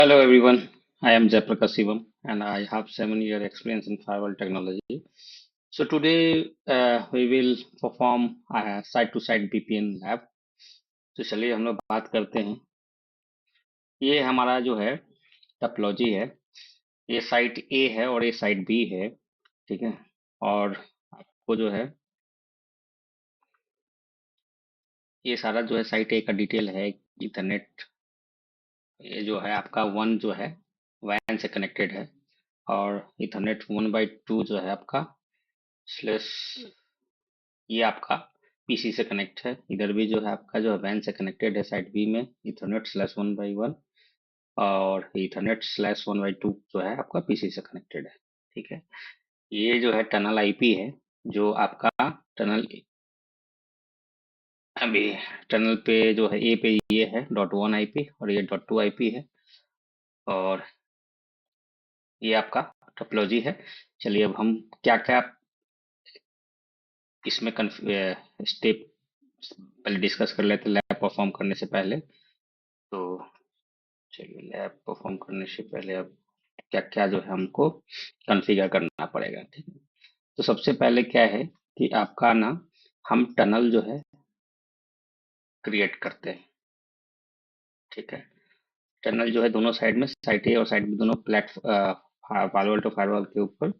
Hello everyone, I am Jayaprakash Shivam and I have 7 year experience in firewall technology. So today we will perform side to side VPN lab. तो चलिए हम लोग बात करते हैं। ये हमारा जो है टोपोलॉजी है। ये साइट ए है और ये साइट बी है। ठीक है। और आपको जो है ये सारा जो है साइट ए का डिटेल है। इथरनेट ये जो है आपका वन जो है वैन से कनेक्टेड है। और इथरनेट 1/2 जो है आपका स्लेस ये आपका पीसी से कनेक्ट है। इधर भी जो है आपका जो है वैन से कनेक्टेड है साइड बी में इथरनेट/1/1 और इथरनेट/1/2 जो है आपका पीसी से कनेक्टेड है। ठीक है। ये जो है टनल आईपी है जो आपका टनल अभी टनल पे जो है ए पे ये है .1 आईपी और ये .2 आईपी है। और ये आपका टोपोलॉजी है। चलिए अब हम क्या क्या इसमें स्टेप पहले डिस्कस कर लेते हैं लैब परफॉर्म करने से पहले। तो चलिए लैब परफॉर्म करने से पहले अब क्या क्या जो है हमको कॉन्फ़िगर करना पड़ेगा। ठीक है। तो सबसे पहले क्या है कि आपका ना हम टनल जो है क्रिएट करते हैं। ठीक है। टनल जो है दोनों साइड में साइड ए और साइड बी दोनों फायरवॉल टू फायरवॉल के ऊपर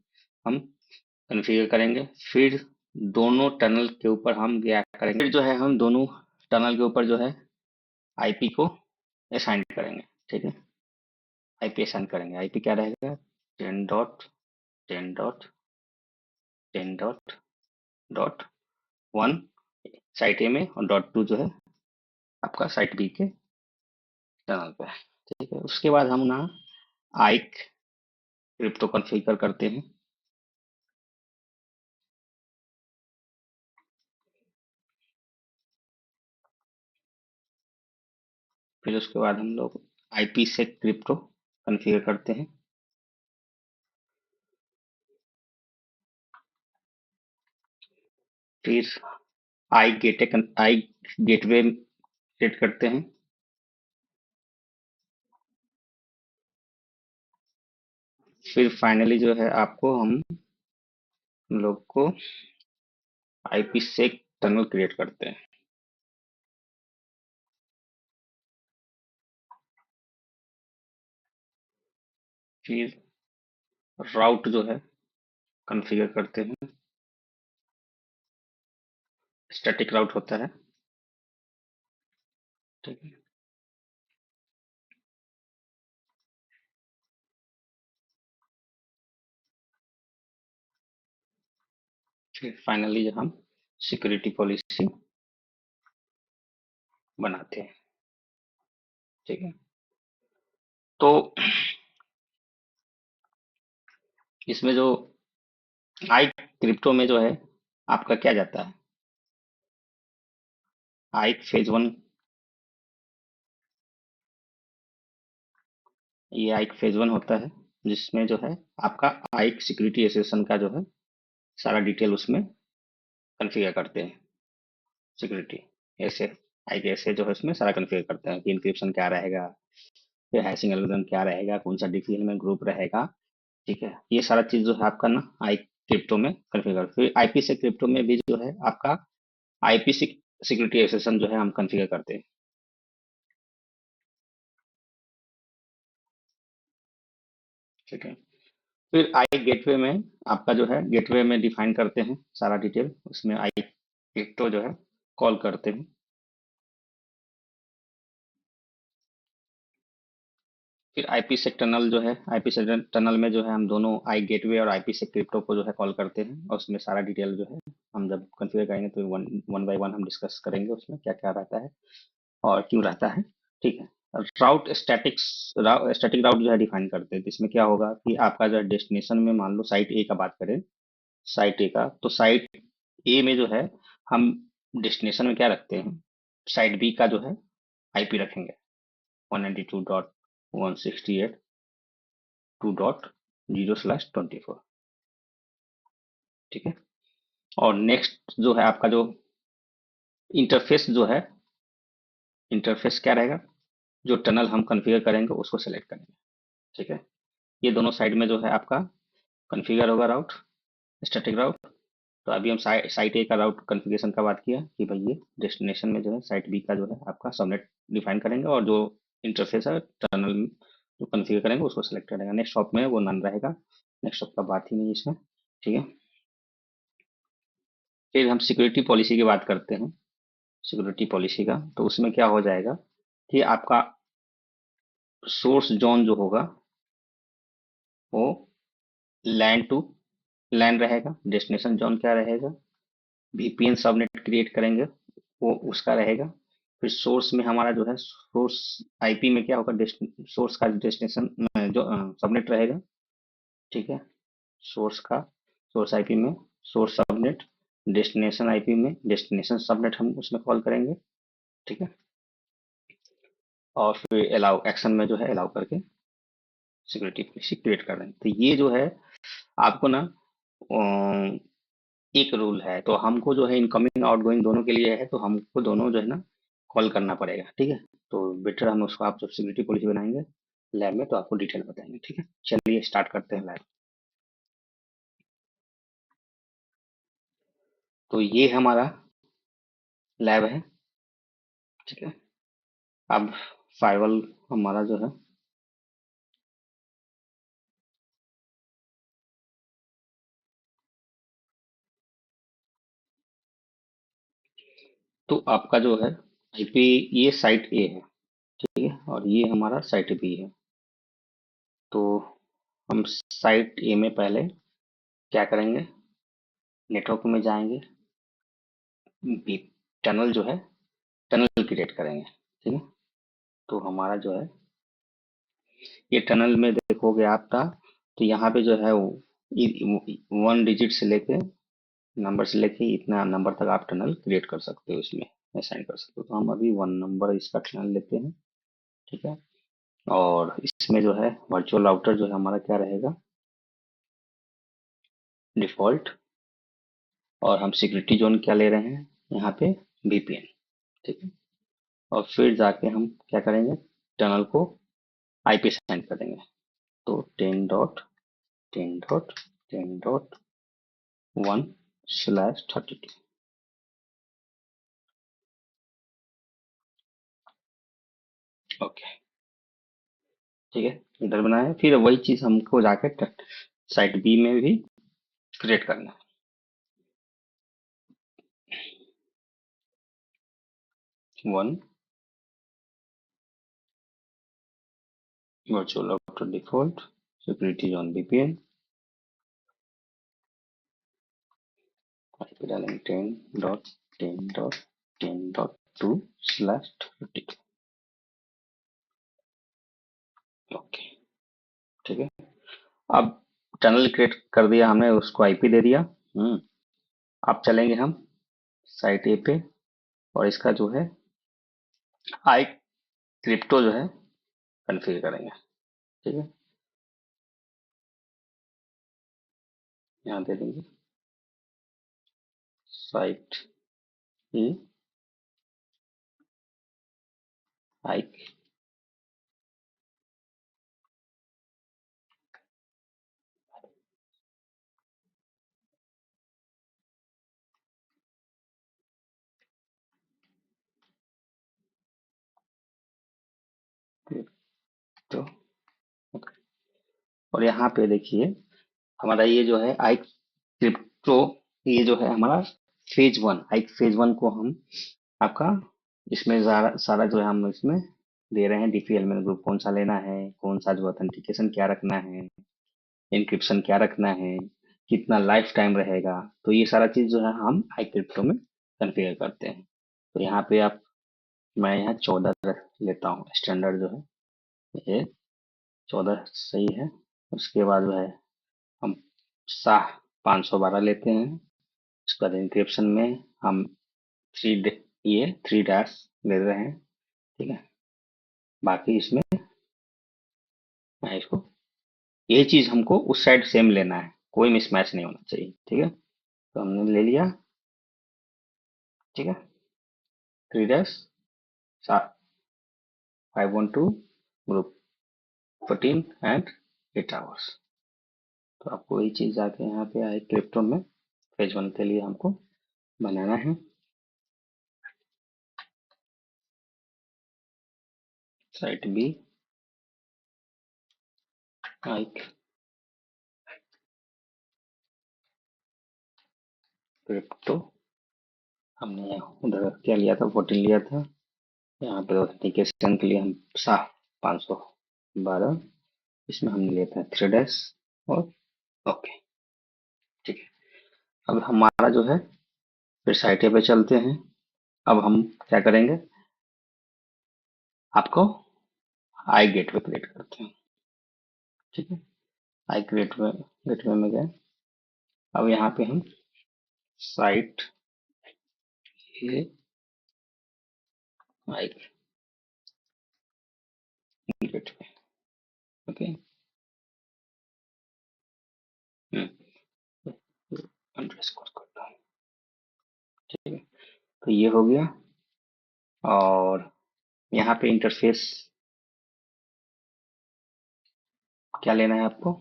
हम कॉन्फ़िगर करेंगे। फिर दोनों टनल के ऊपर हम क्या करेंगे, फिर जो है हम दोनों टनल के ऊपर जो है आईपी को असाइन करेंगे। ठीक है। आईपी असाइन करेंगे। आईपी क्या रहेगा 10.10.10.1 साइट ए में और .2 जो है आपका साइट बी के टनल पे। ठीक है। उसके बाद हम ना आइक क्रिप्टो कॉन्फ़िगर करते हैं। फिर उसके बाद हम लोग आईपी से क्रिप्टो कॉन्फ़िगर करते हैं। फिर आई गेटवे क्रिएट करते हैं। फिर फाइनली जो है आपको हम लोग को आईपी से टनल क्रिएट करते हैं। फिर राउट जो है कॉन्फ़िगर करते हैं। स्टैटिक राउट होता है। ठीक है। फिर फाइनली जो हम सिक्योरिटी पॉलिसी बनाते हैं। ठीक है। तो इसमें जो आई क्रिप्टो में जो है आपका क्या जाता है, आई फेज 1, ये आई फेज 1 होता है जिसमें जो है आपका आई सिक्योरिटी एसेशन का जो है सारा डिटेल उसमें कॉन्फ़िगर करते हैं। सिक्योरिटी ऐसे आई ऐसे जो है उसमें सारा कॉन्फ़िगर करते हैं कि इंक्रिप्शन क्या रहेगा, फिर हैशिंग एल्गोरिथम क्या रहेगा, कौन सा डिफिकल्ट में ग्रुप रहेगा। ठीक है। ये सारा चीज जो है आपका ना आई क्रिप्टो में कॉन्फ़िगर। फिर आईपी से क्रिप्टो में भी जो है आपका आईपी सिक्योरिटी एसेशन जो है हम कॉन्फ़िगर करते हैं। ठीक है। फिर आई गेटवे में आपका जो है गेटवे में डिफाइन करते हैं सारा डिटेल, उसमें आई क्रिप्टो जो है कॉल करते हैं। फिर आईपी से टनल जो है आईपी से टनल में जो है हम दोनों आई गेटवे और आईपी से क्रिप्टो को जो है कॉल करते हैं और उसमें सारा डिटेल जो है हम जब कॉन्फ़िगर करेंगे तो वन वन बाय वन हम डिस्कस करेंगे उसमें क्या क्या रहता है और क्यों रहता है। ठीक है। स्टैटिक राउट जो है डिफाइन करते हैं, तो इसमें क्या होगा कि आपका जो डेस्टिनेशन में मान लो साइट ए का बात करें, साइट ए का तो साइट ए में जो है हम डेस्टिनेशन में क्या रखते हैं, साइट बी का जो है आईपी रखेंगे 192.168.2.0/24। ठीक है। और नेक्स्ट जो है आपका जो इंटरफेस जो है इंटरफेस क्या रहेगा, जो टनल हम कॉन्फ़िगर करेंगे उसको सेलेक्ट करेंगे। ठीक है, ये दोनों साइड में जो है आपका कॉन्फ़िगर होगा राउट, स्टैटिक राउट। तो अभी हम साइट ए का राउट कॉन्फ़िगरेशन का बात किया कि भाई ये डेस्टिनेशन में जो है साइट बी का जो है आपका सबनेट डिफाइन करेंगे, और जो इंटरफेस है टनल जो कॉन्फ़िगर करेंगे उसको सेलेक्ट करेंगे। नेक्स्ट शॉप में वो नन रहेगा, नेक्स्ट शॉप का बात ही नहीं है इसमें। ठीक है, फिर हम सिक्योरिटी पॉलिसी की बात करते हैं। सिक्योरिटी पॉलिसी का तो उसमें क्या हो जाएगा कि आपका सोर्स जोन जो होगा वो लैंड टू लैंड रहेगा। डेस्टिनेशन जोन क्या रहेगा, वीपीएन सबनेट क्रिएट करेंगे वो उसका रहेगा। फिर सोर्स में हमारा जो है सोर्स आईपी में क्या होगा, सोर्स का डेस्टिनेशन जो सबनेट रहेगा। ठीक है, सोर्स का सोर्स आईपी में सोर्स सबनेट, डेस्टिनेशन आईपी में डेस्टिनेशन सबनेट हम उसमें कॉल करेंगे। ठीक है, और फिर अलाउ एक्शन में जो है अलाउ करके सिक्योरिटी पॉलिसी क्रिएट कर रहे हैं। तो ये जो है आपको ना एक रूल है, तो हमको जो है इनकमिंग आउटगोइंग दोनों के लिए है, तो हमको दोनों जो है ना कॉल करना पड़ेगा। ठीक है, तो बेटर हम उसको, आप जब सिक्योरिटी पॉलिसी बनाएंगे लैब में तो आपको डिटेल बताएंगे। ठीक है, चलिए स्टार्ट करते हैं लैब। तो ये हमारा लैब है। ठीक है, अब फायरवॉल हमारा जो है, तो आपका जो है आईपी, ये साइट ए है। ठीक है, और ये हमारा साइट बी है। तो हम साइट ए में पहले क्या करेंगे, नेटवर्क में जाएंगे, बी टनल जो है टनल क्रिएट करेंगे। ठीक है, तो हमारा जो है ये टनल में देखोगे आप था, तो यहाँ पे जो है वन डिजिट से लेके नंबर से लेके इतना नंबर तक आप टनल क्रिएट कर सकते हो, इसमें असाइन कर सकते हो। तो हम अभी 1 नंबर इसका टनल लेते हैं। ठीक है, और इसमें जो है वर्चुअल राउटर जो है हमारा क्या रहेगा, डिफॉल्ट। और हम सिक्योरिटी जोन क्या ले रहे हैं यहाँ पे, वीपीएन। ठीक है, और फिर जाके हम क्या करेंगे, टनल को आईपी असाइन करेंगे। तो 10.10.10.1/32। ओके, ठीक है, इधर बनाए। फिर वही चीज हमको जाके साइट बी में भी क्रिएट करना है। 1 virtual router default, security zone VPN, IP डालेंगे 10.10.10.2/32। ओके, ठीक है, अब टनल क्रिएट कर दिया हमने, उसको आईपी दे दिया। अब चलेंगे हम साइट ए पे, और इसका जो है आई क्रिप्टो जो है कन्फिगर करेंगे। ठीक है, यहाँ दे देंगे साइट ए आई क्रिप्टो। और यहाँ पे देखिए हमारा ये जो है आई क्रिप्टो, ये जो है हमारा फेज 1, आई फेज 1 को हम आपका इसमें सारा सारा जो है हम इसमें दे रहे हैं। डीपीएल में ग्रुप कौन सा लेना है, कौन सा जो ऑथेंटिकेशन क्या रखना है, इंक्रिप्शन क्या रखना है, कितना लाइफ टाइम रहेगा। तो ये सारा चीज जो है हम आई क्रिप्टो में कॉन्फ़िगर करते हैं। तो यहाँ पे आप, मैं यहाँ 14 लेता हूँ स्टैंडर्ड जो है, ये 14 सही है। उसके बाद जो है हम शाह 512 लेते हैं। उसके बाद इंक्रिप्शन में हम ये 3 डैश ले रहे हैं। ठीक है, बाकी इसमें मैं इसको, ये चीज हमको उस साइड सेम लेना है, कोई मिसमैच नहीं होना चाहिए। ठीक है, तो हमने ले लिया। ठीक है, 3 डैश 512 ग्रुप 14 एंड 8 आवर्स। तो आपको वही चीज आके यहाँ पे आई क्रिप्टो में फेज 1 के लिए हमको बनाना है। साइट बी आई क्रिप्टो, हमने उधर क्या लिया था, 14 लिया था। यहाँ पे ऑथेंटिकेशन के लिए हम साफ 512, इसमें हमने लिया था 3 डैश और ओके। ठीक है, अब हमारा जो है फिर साइट पे चलते हैं। अब हम क्या करेंगे, आपको आई गेटवे क्रिएट करते हैं। ठीक है, आई गेटवे में गए। अब यहाँ पे हम साइट ये आई गेटवे, ओके। अंडरस्कोर करता हूँ। ठीक है, तो ये हो गया। और यहाँ पे इंटरफेस क्या लेना है आपको,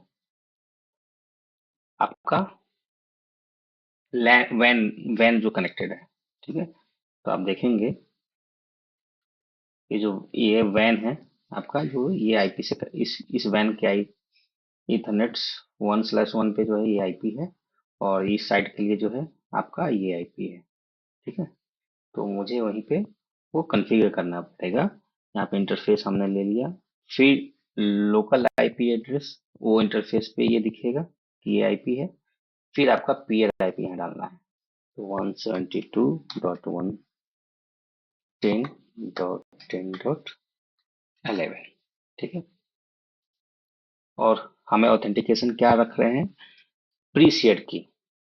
आपका वैन वैन जो कनेक्टेड है। ठीक है, तो आप देखेंगे ये वैन है आपका, जो ये आईपी से इस वैन के आई ईथरनेट 1/1 पे जो है ये आईपी है, और इस साइड के लिए जो है आपका ये आईपी है। ठीक है, तो मुझे वहीं पे वो कॉन्फ़िगर करना पड़ेगा। यहाँ पे इंटरफेस हमने ले लिया, फिर लोकल आईपी एड्रेस वो इंटरफेस पे ये दिखेगा कि ये आईपी है। फिर आपका पीयर आईपी यहाँ डालना है, तो 172.110.10.11। ठीक है, और हमें ऑथेंटिकेशन क्या रख रहे हैं, प्री शेयर्ड की।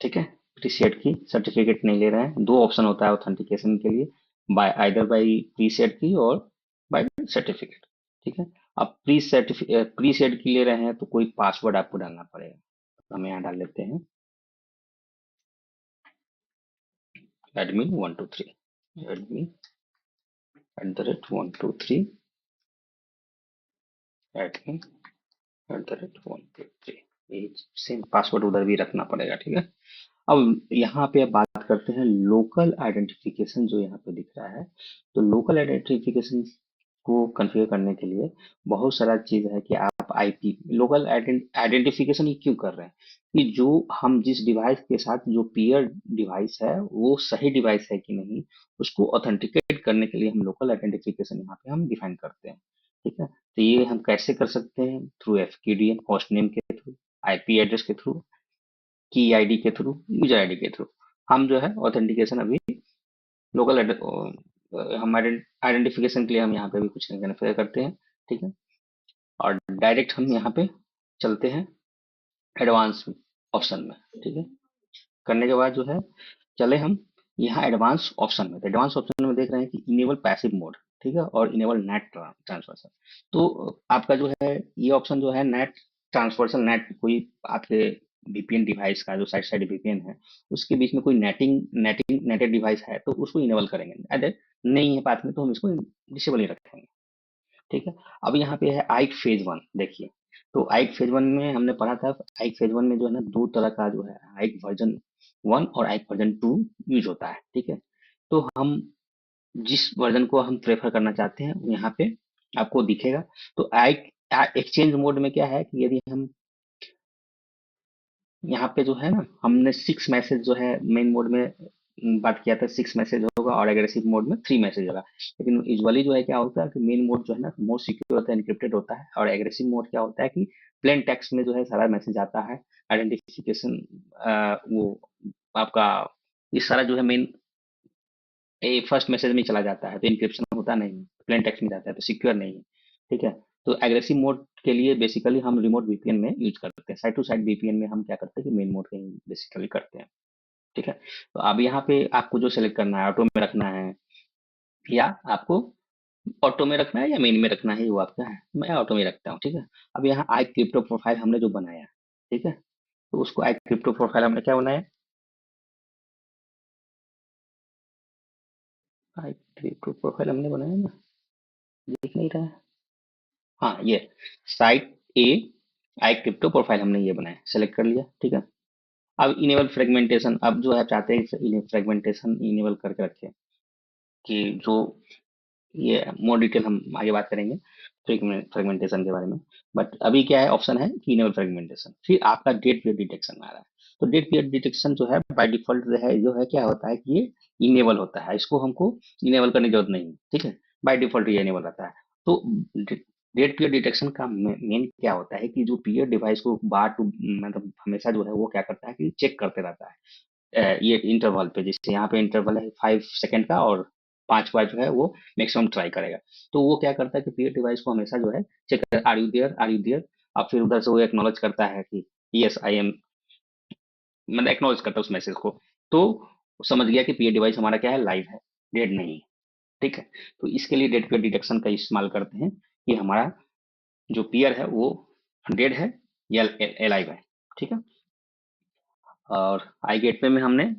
ठीक है, प्री शेयर्ड की सर्टिफिकेट नहीं ले रहे हैं। दो ऑप्शन होता है ऑथेंटिकेशन के लिए, bye either by pre shared की और बाय सर्टिफिकेट। ठीक है, अब प्री शेयर्ड की ले रहे हैं तो कोई पासवर्ड आपको डालना पड़ेगा। तो हम यहाँ डाल लेते हैं admin123, admin@123, admin@123, ये सेम पासवर्ड उधर भी रखना पड़ेगा। ठीक है, अब यहाँ पे अब बात करते हैं लोकल आइडेंटिफिकेशन जो यहाँ पे दिख रहा है। तो लोकल आइडेंटिफिकेशन को कॉन्फ़िगर करने के लिए बहुत सारा चीज है कि आप आईपी लोकल आइडेंटिफिकेशन ही क्यों कर रहे हैं, कि जो हम जिस डिवाइस के साथ जो पीयर डिवाइस है वो सही डिवाइस है कि नहीं, उसको ऑथेंटिकेट करने के लिए हम लोकल आइडेंटिफिकेशन यहाँ पे हम डिफाइन करते हैं। ठीक है, तो ये हम कैसे कर सकते हैं, थ्रू एफक्यूडीएन होस्ट नेम के थ्रू, आईपी एड्रेस के थ्रू, की आईडी के थ्रू, यूजर आईडी के थ्रू। हम जो है ऑथेंटिकेशन अभी लोकल हम आइडेंटिफिकेशन के लिए हम यहाँ पे भी कुछ नहीं कन्फिगर करते हैं। ठीक है, और डायरेक्ट हम यहाँ पे चलते हैं एडवांस ऑप्शन में। ठीक है, करने के बाद जो है चले हम यहाँ एडवांस ऑप्शन में। तो एडवांस ऑप्शन में देख रहे हैं कि इनेबल पैसिव मोड, ठीक है, और इनेबल नेट ट्रांसफर। तो आपका जो है ये ऑप्शन जो है नेट ट्रांसफर, नेट कोई आपके वीपीएन डिवाइस का जो साइड साइड वीपीएन है उसके बीच में कोई नेटेड डिवाइस है तो उसको इनेबल करेंगे, अदर नहीं है पाथ में तो हम इसको डिसेबल ही रखेंगे। ठीक है, अब यहाँ पे है आइक फेज 1। देखिए, तो आइक फेज 1 में हमने पढ़ा था, आइक फेज 1 में जो है ना दो तरह का जो है आइक वर्जन 1 और आइक वर्जन 2 यूज होता है। ठीक है, तो हम जिस वर्जन को हम प्रेफर करना चाहते हैं वो यहाँ पे आपको दिखेगा। तो आइक एक्सचेंज मोड में क्या है कि यदि हम यहाँ पे जो है ना हमने 6 मैसेज जो है मेन मोड में बात किया था, 6 मैसेज होगा और एग्रेसिव मोड में 3 मैसेज होगा। लेकिन यूजुअली जो है क्या होता है कि मेन मोड जो है ना मोर सिक्योर होता है, एनक्रिप्टेड होता है, और एग्रेसिव मोड क्या होता है कि प्लेन टेक्स्ट में जो है सारा मैसेज आता है। आइडेंटिफिकेशन वो आपका ये सारा जो है मेन ये फर्स्ट मैसेज में चला जाता है, तो इंक्रिप्शन होता नहीं, प्लेन टेक्स्ट में जाता है, तो सिक्योर नहीं है। ठीक है, तो एग्रेसिव मोड के लिए बेसिकली हम रिमोट वीपीएन में यूज करते हैं। साइड टू साइड वीपीएन में हम क्या करते हैं कि मेन मोड का बेसिकली करते हैं। ठीक है, तो अब यहाँ पे आपको जो सेलेक्ट करना है, ऑटो में रखना है या आपको ऑटो में रखना है या मेन में रखना है, वो आपका है। मैं ऑटो में रखता हूँ। ठीक है, अब यहाँ आई क्रिप्टो प्रोफाइल हमने जो बनाया, ठीक है, तो उसको आई क्रिप्टो प्रोफाइल हमने क्या बनाया, आई क्रिप्टो प्रोफाइल हमने बनाया ना, दिख नहीं रहा है। हाँ, ये साइट ए आई क्रिप्टो प्रोफाइल हमने ये बनाया, सेलेक्ट कर लिया, ठीक है। अब इनेबल फ्रेगमेंटेशन, अब जो है आप चाहते हैं फ्रेगमेंटेशन इनेबल करके रखें, कि जो ये मोर डिटेल हम आगे बात करेंगे फ्रेगमेंटेशन के बारे में। बट अभी क्या है, ऑप्शन है कि इनेबल फ्रेगमेंटेशन, फिर आपका डेट पीरियड डिटेक्शन आ रहा है। तो डेट पीरियड डिटेक्शन जो है बाय डिफॉल्ट जो है क्या होता है कि ये इनेबल होता है, इसको हमको इनेबल करने की जरूरत नहीं है, ठीक है। बाय डिफॉल्ट ये इनेबल रहता है। तो डेट पीरियड डिटेक्शन का मेन क्या होता है कि जो पीरियड डिवाइस को बार टू मतलब हमेशा जो है वो क्या करता है कि चेक करते रहता है, ये इंटरवल पे, जैसे यहाँ पे इंटरवल है 5 सेकंड का, और 5 बार जो है वो मैक्सिमम ट्राई करेगा। तो वो क्या करता है कि पीरियड डिवाइस को हमेशा जो है चेक कर, are you there, are you there. अब फिर उधर से वो एक्नॉलेज करता है कि यस आई एम, मतलब एक्नॉलेज करता है उस मैसेज को। तो समझ गया कि पीरियड डिवाइस हमारा क्या है, लाइव है, डेड नहीं है, ठीक है। तो इसके लिए डेड पीरियड डिटेक्शन का इस्तेमाल करते हैं कि हमारा जो पीयर है वो डेड है या लाइव है, ठीक है। और आई गेटवे में हमने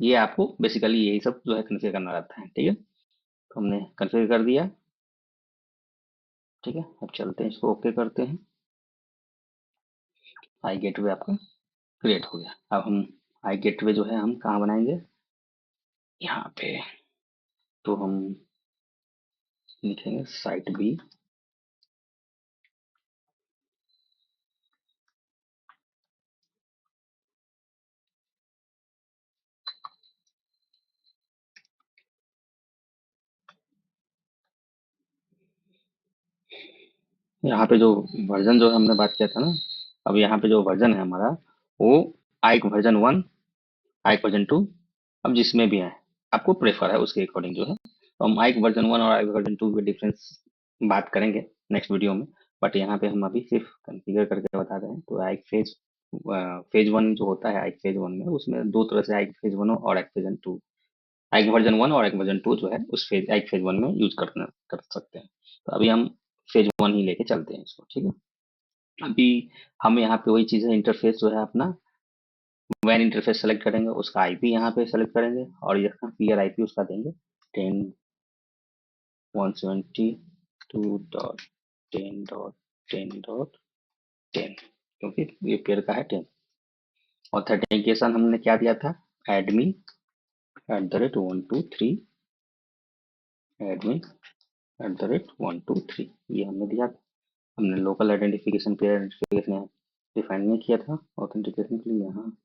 ये आपको बेसिकली यही सब जो है कन्फिगर करना रहता है, ठीक है। तो हमने कन्फिगर कर दिया, ठीक है। अब चलते हैं इसको ओके करते हैं। आई गेटवे आपका क्रिएट हो गया। अब हम आई गेटवे जो है हम कहाँ बनाएंगे, यहाँ पे। तो हम लिखेंगे साइट बी। यहाँ पे जो वर्जन जो है हमने बात किया था ना, अब यहाँ पे जो वर्जन है हमारा वो आइक वर्जन 1, आइक वर्जन 2, अब जिसमें भी है आपको प्रेफर है उसके अकॉर्डिंग जो है। तो हम आइक वर्जन 1 और आइक वर्जन 2 के डिफरेंस बात करेंगे नेक्स्ट वीडियो में। बट यहाँ पे हम अभी सिर्फ कॉन्फ़िगर करके बता रहे हैं। तो आइक फेज 1 जो होता है, आइक फेज 1 में उसमें दो तरह से आइक फेज 1 और आइक वर्जन 1 और आइक वर्जन 2 जो है उस आइक फेज 1 में यूज कर सकते हैं। तो अभी हम फेज 1 ही लेके चलते हैं इसको, ठीक है। अभी हम यहाँ पे वही चीज़ है, इंटरफेस जो है अपना वैन इंटरफेस सेलेक्ट करेंगे, उसका आईपी यहाँ पे सेलेक्ट करेंगे, और यहाँ पीयर आईपी उसका देंगे 10.172.10.10.10, क्योंकि ये पेयर का है 10। ऑथेंटिकेशन हमने क्या दिया था, एडमिन @123, एडमिन @123, ये हमने दिया था। हमने local identification pair identification define नहीं किया था ऑथेंटिकेशन के लिए। यहाँ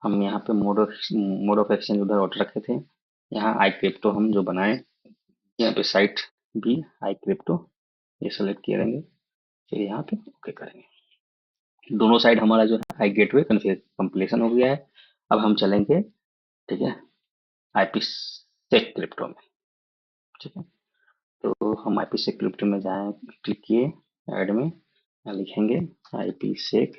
हम यहाँ पे मोड ऑफ एक्सचेंज उधर ऑर्डर रखे थे। यहाँ आई क्रिप्टो हम जो बनाए, यहाँ पे साइट भी आई क्रिप्टो ये सेलेक्ट करेंगे, फिर यहाँ पे ओके करेंगे। दोनों साइड हमारा जो है आई गेटवे कंप्लीशन हो गया है। अब हम चलेंगे, ठीक है, आईपी सेक क्रिप्टो में, ठीक है। तो हम आईपी सेक क्रिप्टो में जाए, क्लिक किए ऐड में, यहाँ लिखेंगे आईपी सेक।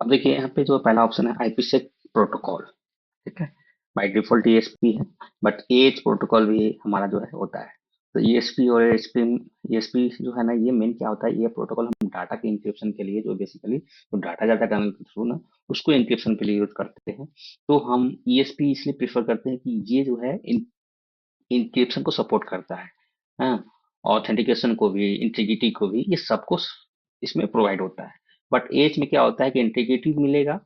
अब देखिए यहाँ पे जो पहला ऑप्शन है आईपी सेक प्रोटोकॉल, ठीक है। बाय डिफॉल्ट ईएसपी है, बट एज प्रोटोकॉल भी हमारा जो है होता है। तो ईएसपी और ईएसपी जो है ना, ये मेन क्या होता है, ये प्रोटोकॉल हम डाटा के इंक्रिप्शन के लिए, जो बेसिकली जो डाटा जाता है टनल के थ्रू ना, उसको इंक्रिप्शन के लिए यूज करते हैं। तो हम ईएसपी इसलिए प्रेफर करते हैं कि ये जो है इंक्रिप्शन को सपोर्ट करता है, हाँ, ऑथेंटिकेशन को भी, इंटीग्रिटी को भी, ये सबको इसमें प्रोवाइड होता है। बट एज में क्या होता है कि इंटीग्रिटी मिलेगा,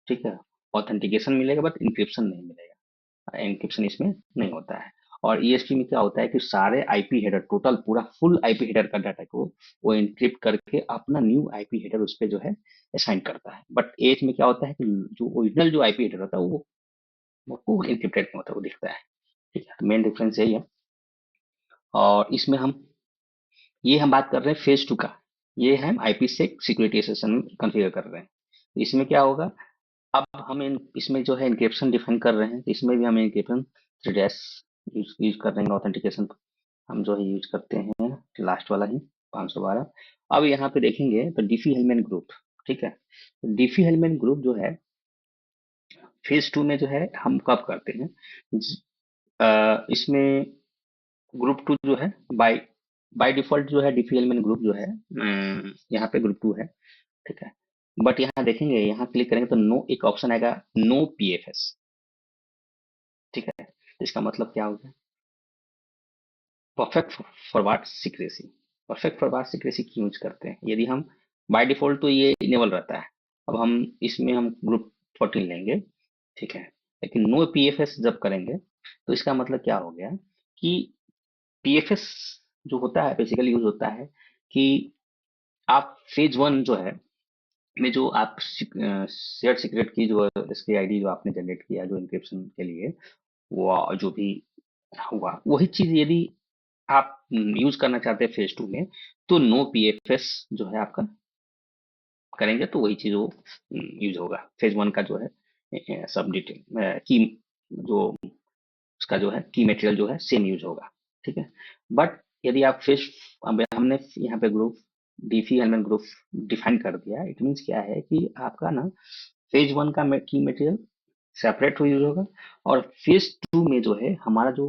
ठीक है, ऑथेंटिकेशन मिलेगा, बट इंक्रिप्शन नहीं मिलेगा, एन्क्रिप्शन इसमें नहीं होता है। और ईएसपी में क्या होता है कि सारे आईपी हेडर, टोटल पूरा फुल आईपी हेडर का डाटा को वो एन्क्रिप्ट करके अपना न्यू आईपी हेडर उस पे जो है असाइन करता है। बट एज में क्या होता है कि जो ओरिजिनल जो आईपी हेडर होता है वो एन्क्रिप्टेड नहीं होता, वो दिखता है, ठीक है। तो मेन डिफरेंस यही है। और इसमें हम बात कर रहे हैं फेज 2 का, ये हम आईपी से सिक्योरिटी सेशन कॉन्फ़िगर कर रहे हैं। तो इसमें क्या होगा, अब हम इसमें जो है इंक्रिप्शन डिफाइन कर रहे हैं, तो इसमें भी हम इंक्रिप्शन 3 डैश यूज कर रहे हैं। ऑथेंटिकेशन हम जो है यूज करते हैं लास्ट वाला ही 512। अब यहाँ पे देखेंगे तो डीफी हेलमेट ग्रुप, ठीक है। तो डीफी हेलमेट ग्रुप जो है फेज 2 में जो है हम कब करते हैं, इसमें ग्रुप 2 जो है बाय बाय डिफॉल्ट जो है डीफी हेलमेट ग्रुप जो है यहाँ पे ग्रुप 2 है, ठीक है। बट यहाँ देखेंगे, यहाँ क्लिक करेंगे तो नो एक ऑप्शन आएगा, नो पीएफएस। ठीक है, तो इसका मतलब क्या हो गया? Perfect forward secrecy. Perfect forward secrecy की यूज करते हैं यदि हम, बाय डिफॉल्ट तो ये इनेबल रहता है। अब हम इसमें हम ग्रुप 14 लेंगे, ठीक है, लेकिन नो पीएफएस जब करेंगे तो इसका मतलब क्या हो गया कि पीएफएस जो होता है बेसिकली यूज होता है कि आप फेज वन जो है में जो आप शेयर सीक्रेट की जो इसकी आईडी जो आपने जनरेट किया जो इंक्रिप्शन के लिए, वो जो भी हुआ वही चीज यदि आप यूज करना चाहते हैं फेज टू में, तो नो पीएफएस जो है आपका करेंगे तो वही चीज वो यूज होगा। फेज वन का जो है सब डिटेल की जो उसका जो है की मटेरियल जो है सेम यूज होगा। ठीक है, बट यदि आप फिश, अब हमने यहाँ पे group d phi element group define कर दिया, इट मीन्स क्या है कि आपका ना फेज वन का की मटेरियल सेपरेट यूज होगा, और फेज टू में जो है हमारा जो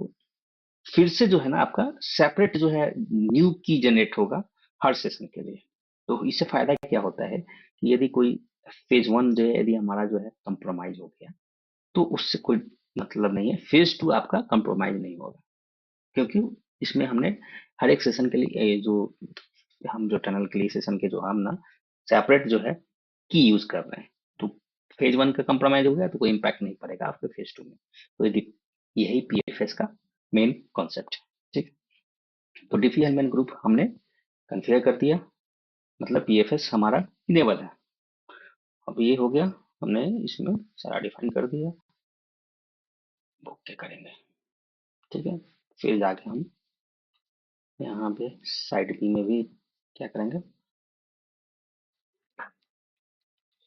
फिर से जो है ना आपका सेपरेट जो है न्यू की जनरेट होगा हर सेशन के लिए। तो इससे फायदा क्या होता है कि यदि कोई फेज वन जो है यदि हमारा जो है कंप्रोमाइज हो गया तो उससे कोई मतलब नहीं है, फेज टू आपका कंप्रोमाइज नहीं होगा, क्योंकि इसमें हमने हर एक सेशन के लिए जो हम जो टनल के लिए सेशन के जो हम ना सेपरेट जो है की यूज कर रहे हैं, तो फेज वन का कंप्रोमाइज हो गया तो कोई इम्पैक्ट नहीं पड़ेगा आपके फेज टू में। तो यदि यही पीएफएस का मेन कॉन्सेप्ट है। ठीक, तो डिफी एलिमेंट ग्रुप हमने कॉन्फ़िगर कर दिया, मतलब पीएफएस हमारा इनेबल है। अब ये हो गया, हमने इसमें सारा डिफाइन कर दिया। ओके करेंगे, ठीक है, फिर जाके हम यहाँ पे साइड बी में भी क्या करेंगे,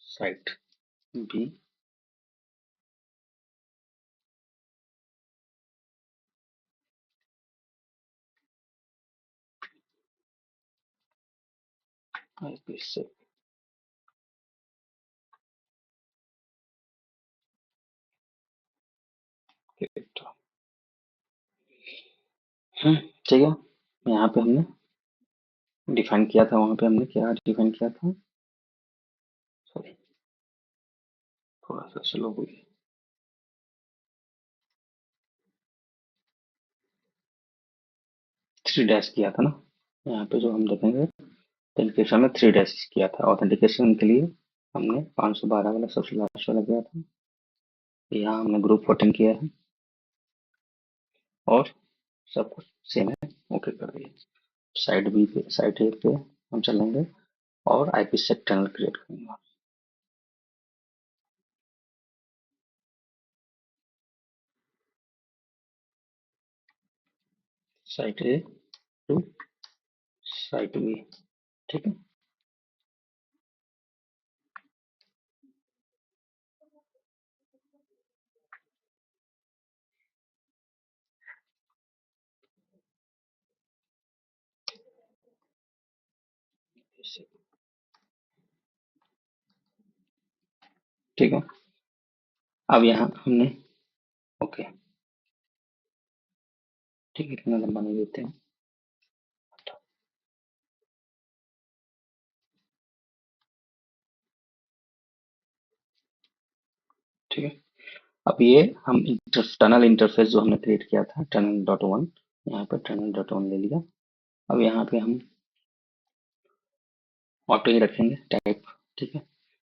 साइड बी से ठीक है, यहाँ पे हमने डिफाइन किया था, वहां पे हमने क्या डिफाइन किया था, सॉरी थोड़ा सा स्लो हो गया, 3 डैश किया था ना। यहाँ पे जो हम देखेंगे ऑथेंटिकेशन में 3 डैश किया था, ऑथेंटिकेशन के लिए हमने 512 वाला सबसे लास्ट वाला किया था। यहाँ हमने ग्रुप 14 किया है और सब कुछ सेम है, ओके कर दिया। साइड बी पे, साइड ए पे हम चलेंगे और आईपी सेट टनल क्रिएट करेंगे। Side A to side B, ठीक है, ठीक है। अब यहाँ हमने, ओके, ठीक है, इतना लंबा नहीं देते हैं, ठीक है। अब ये हम टनल इंटरफेस जो हमने क्रिएट किया था टनल डॉट वन, यहाँ पे टनल डॉट वन ले लिया। अब यहाँ पे हम ऑटो ही रखेंगे टाइप, ठीक है,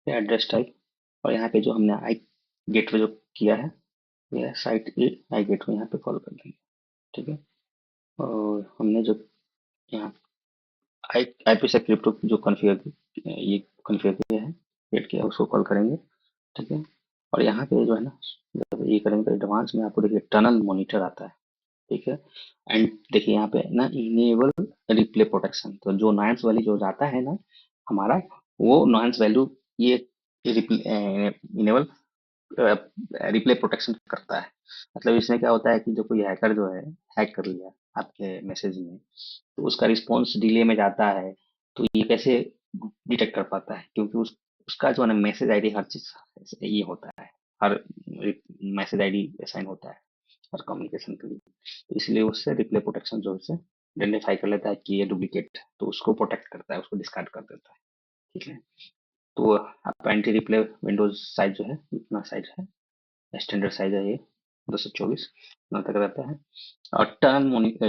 एड्रेस टाइप, और यहाँ पे जो हमने आई गेटवे जो किया है यह साइट ए आई गेटवे यहाँ पे कॉल कर देंगे, ठीक है। और हमने जो यहाँ आई आईपी से क्रिप्टो जो कॉन्फ़िगर ये कॉन्फ़िगर किया है, क्रिएट किया है, उसको कॉल करेंगे, ठीक है। और यहाँ पे जो है ना जब ये करेंगे तो एडवांस में आपको देखिए टनल मॉनिटर आता है, ठीक है। एंड देखिए यहाँ पे ना इनेबल रिप्ले प्रोटेक्शन, तो जो नॉइस वाली जो जाता है ना हमारा, वो नॉइस वैल्यू ये इनेबल रिप्ले प्रोटेक्शन करता है। मतलब इसमें क्या होता है कि जो कोई हैकर जो है हैक कर लिया आपके मैसेज में, तो उसका रिस्पॉन्स डिले में जाता है, तो ये कैसे डिटेक्ट कर पाता है, क्योंकि उसका जो है ना मैसेज आईडी हर चीज ये होता है, हर मैसेज आईडी असाइन होता है हर कम्युनिकेशन के लिए, तो इसलिए उससे रिप्ले प्रोटेक्शन जो है आइडेंटिफाई कर लेता है कि ये डुप्लीकेट, तो उसको प्रोटेक्ट करता है, उसको डिस्कार्ड कर देता है, ठीक है। तो आप एंटी रिप्ले विंडोज साइज जो है इतना साइज है, स्टैंडर्ड साइज है ये 224 इतना तक रहता है। और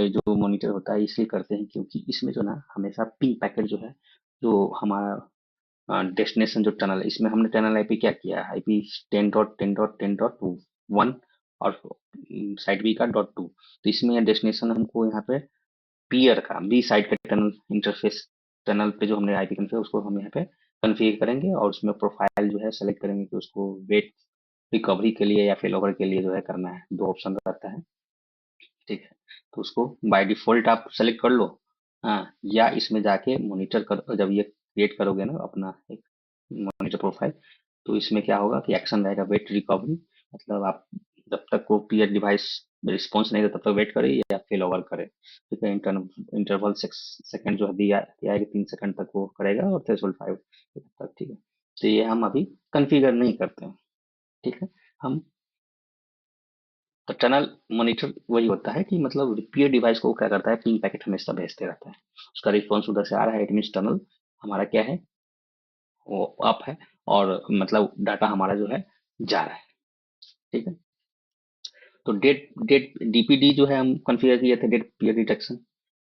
जो मॉनिटर होता है इसलिए करते हैं क्योंकि इसमें जो ना हमेशा पिंग पैकेट जो है, जो हमारा डेस्टिनेशन जो टनल है, इसमें हमने टनल आईपी क्या किया है, आईपी 10.10.10.1 और साइड बी का .2। तो इसमें डेस्टिनेशन हमको यहाँ पे पीयर का बी साइड का टनल इंटरफेस, टनल पे जो हमने आईपी कन्फिगर उसको हम यहाँ पे कन्फिगर करेंगे और उसमें प्रोफाइल जो है सेलेक्ट करेंगे कि उसको वेट रिकवरी के लिए या फेल ओवर के लिए जो है करना है, दो ऑप्शन रहता है। ठीक है, तो उसको बाय डिफॉल्ट आप सेलेक्ट कर लो। हाँ, या इसमें जाके मॉनिटर कर, जब ये क्रिएट करोगे ना अपना एक मॉनिटर प्रोफाइल, तो इसमें क्या होगा कि एक्शन रहेगा वेट रिकवरी, मतलब आप जब तक वो पीयर डिवाइस रिस्पॉन्स नहीं देता तब तक वेट करे या फेल ओवर करे। ठीक है, इंटरवल सेकंड जो है दिया है कि 3 सेकंड तक वो करेगा और थ्रेशोल्ड 5 तक। ठीक है, तो ये हम अभी कन्फिगर नहीं करते हैं। ठीक है, हम तो टनल मॉनिटर वही होता है कि मतलब पीयर डिवाइस को क्या करता है, पिंग पैकेट हमेशा भेजते रहता है, उसका रिस्पॉन्स उधर से आ रहा है, इट मीन्स टनल हमारा क्या है, वो अप है, और मतलब डाटा हमारा जो है जा रहा है। ठीक है, तो डेट डेट डीपीडी जो है हम कॉन्फ़िगर किए थे, डेट पीयर डिटेक्शन,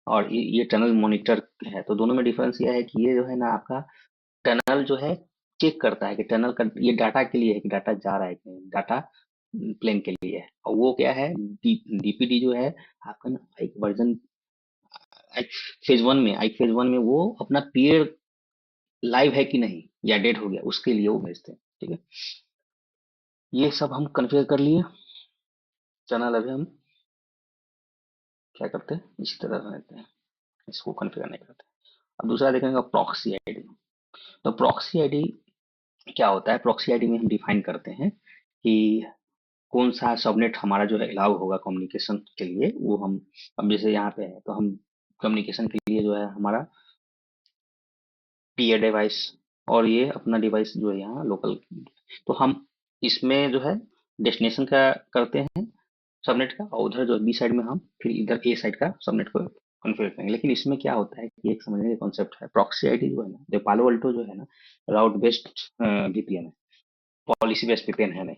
और ये टनल मॉनिटर है। तो दोनों में डिफरेंस ये है कि ये जो है ना आपका टनल जो है चेक करता है कि टनल का ये डाटा के लिए है कि डाटा जा रहा है कि नहीं, डाटा प्लेन के लिए है। और वो क्या है, डीपीडी जो है आपका ना एक वर्जन, एक फेज वन में वो अपना पीरियड लाइव है कि नहीं या डेड हो गया उसके लिए वो भेजते हैं। ठीक है, ये सब हम कन्फिगर कर लिए। चैनल अभी हम क्या करते हैं, इसी तरह रहते हैं, इसको कन्फिगर नहीं करते। अब दूसरा देखेंगे प्रॉक्सी आईडी। तो प्रॉक्सी आईडी क्या होता है, प्रॉक्सी आईडी में हम डिफाइन करते हैं कि कौन सा सबनेट हमारा जो है अलाउ होगा कम्युनिकेशन के लिए, वो हम, अब जैसे यहाँ पे है तो हम कम्युनिकेशन के लिए जो है हमारा पीए डिवाइस, और ये अपना डिवाइस जो है यहाँ लोकल, तो हम इसमें जो है डेस्टिनेशन का करते हैं सबनेट का, और उधर जो बी साइड में हम फिर इधर ए साइड का सबनेट को कॉन्फ़िगर करेंगे। लेकिन इसमें क्या होता है कि एक समझने का कॉन्सेप्ट है, प्रॉक्सी आईडी जो है ना, जो पालो अल्टो जो है ना, राउट बेस्ड वीपीएन है, पॉलिसी बेस्ड वीपीएन है नहीं।